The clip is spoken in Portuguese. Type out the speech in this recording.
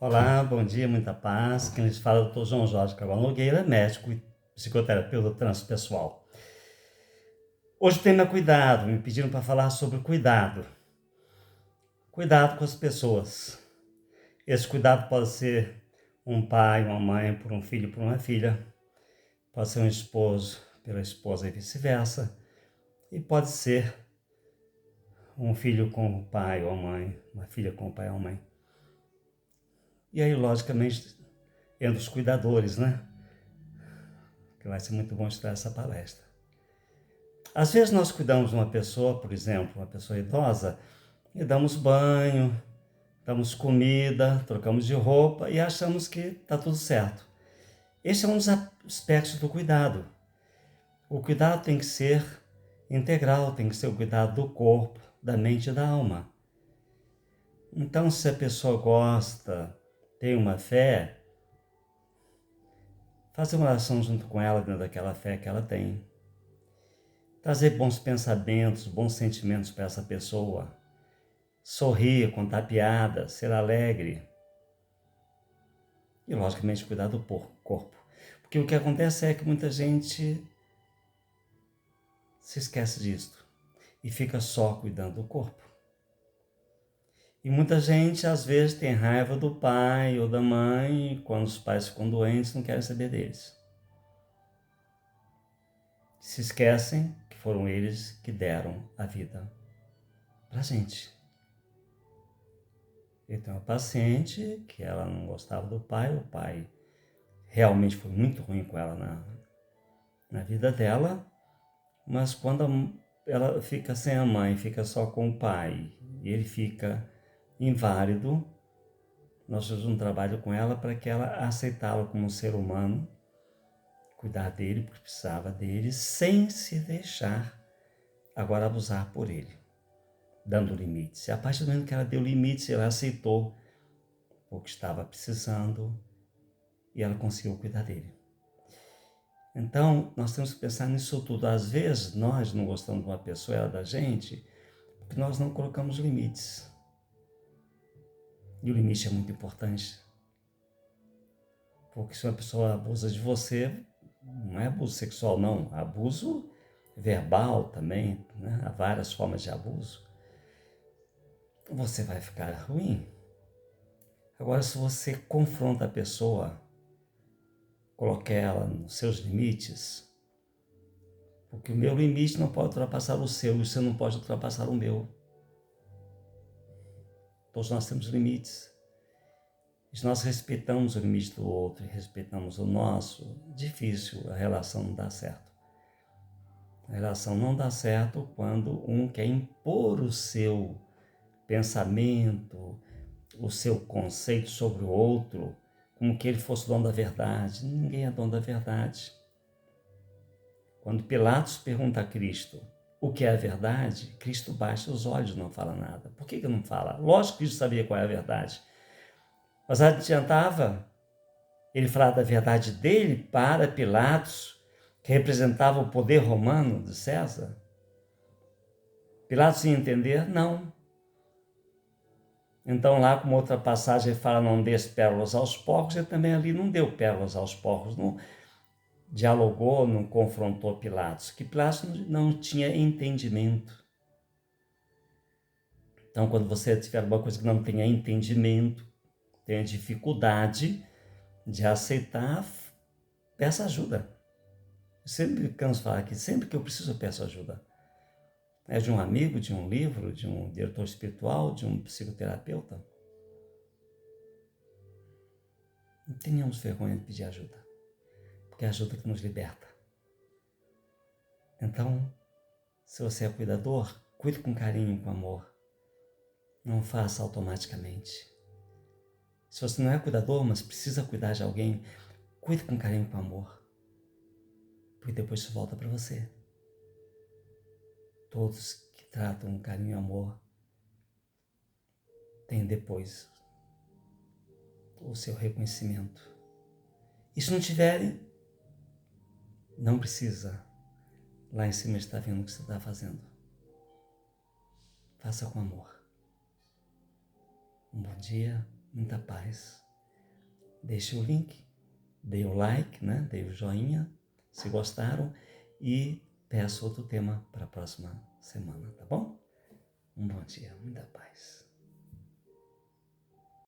Olá, bom dia, muita paz. Quem lhes fala é o Dr. João Jorge Cabral Nogueira, médico e psicoterapeuta transpessoal. Hoje o tema é cuidado. Me pediram para falar sobre cuidado. Cuidado com as pessoas. Esse cuidado pode ser um pai, uma mãe por um filho, por uma filha. Pode ser um esposo pela esposa e vice-versa. E pode ser um filho com o pai ou a mãe, uma filha com o pai ou a mãe. E aí, logicamente, entre os cuidadores, né? Que vai ser muito bom estudar essa palestra. Às vezes nós cuidamos de uma pessoa, por exemplo, uma pessoa idosa, e damos banho, damos comida, trocamos de roupa e achamos que está tudo certo. Esse é um dos aspectos do cuidado. O cuidado tem que ser integral, tem que ser o cuidado do corpo, da mente e da alma. Então, se a pessoa gosta, tem uma fé, fazer uma oração junto com ela dentro daquela fé que ela tem. Trazer bons pensamentos, bons sentimentos para essa pessoa. Sorrir, contar piada, ser alegre. E, logicamente, cuidar do corpo. Porque o que acontece é que muita gente se esquece disso e fica só cuidando do corpo. E muita gente, às vezes, tem raiva do pai ou da mãe, e quando os pais ficam doentes, não querem saber deles. Se esquecem que foram eles que deram a vida pra gente. Eu tenho uma paciente que ela não gostava do pai, o pai realmente foi muito ruim com ela na vida dela, mas quando ela fica sem a mãe, fica só com o pai, e ele fica inválido, nós fizemos um trabalho com ela para que ela aceitá-lo como um ser humano, cuidar dele, porque precisava dele, sem se deixar agora abusar por ele, dando limites. E a partir do momento que ela deu limites, ela aceitou o que estava precisando e ela conseguiu cuidar dele. Então, nós temos que pensar nisso tudo. Às vezes, nós não gostamos de uma pessoa, ela da gente, porque nós não colocamos limites. E o limite é muito importante. Porque se uma pessoa abusa de você, não é abuso sexual, não. Abuso verbal também, né? Há várias formas de abuso. Você vai ficar ruim. Agora, se você confronta a pessoa, coloca ela nos seus limites, porque o meu limite não pode ultrapassar o seu, e você não pode ultrapassar o meu. Todos nós temos limites. E se nós respeitamos o limite do outro e respeitamos o nosso, difícil, a relação não dá certo. A relação não dá certo quando um quer impor o seu pensamento, o seu conceito sobre o outro, como que ele fosse dono da verdade. Ninguém é dono da verdade. Quando Pilatos pergunta a Cristo o que é a verdade, Cristo baixa os olhos e não fala nada. Por que não fala? Lógico que Cristo sabia qual é a verdade. Mas adiantava ele falar da verdade dele para Pilatos, que representava o poder romano de César? Pilatos ia entender? Não. Então lá, como outra passagem, ele fala, não dê pérolas aos porcos, ele também ali não deu pérolas aos porcos, não dialogou, não confrontou Pilatos, que Pilatos não tinha entendimento. Então, quando você tiver alguma coisa que não tenha entendimento, tenha dificuldade de aceitar, peça ajuda. Eu sempre canso de falar que sempre que eu preciso, eu peço ajuda. É de um amigo, de um livro, de um diretor espiritual, de um psicoterapeuta. Não tenhamos vergonha de pedir ajuda, porque é a ajuda que nos liberta. Então, se você é cuidador, cuide com carinho, com amor. Não faça automaticamente. Se você não é cuidador, mas precisa cuidar de alguém, cuide com carinho, com amor. Porque depois isso volta para você. Todos que tratam com carinho e amor têm depois o seu reconhecimento. E se não tiverem, não precisa. Lá em cima está vendo o que você está fazendo. Faça com amor. Um bom dia, muita paz deixe o link, dê o like, né? Dê o joinha, se gostaram, e peço outro tema para a próxima semana, tá bom? Um bom dia, muita paz.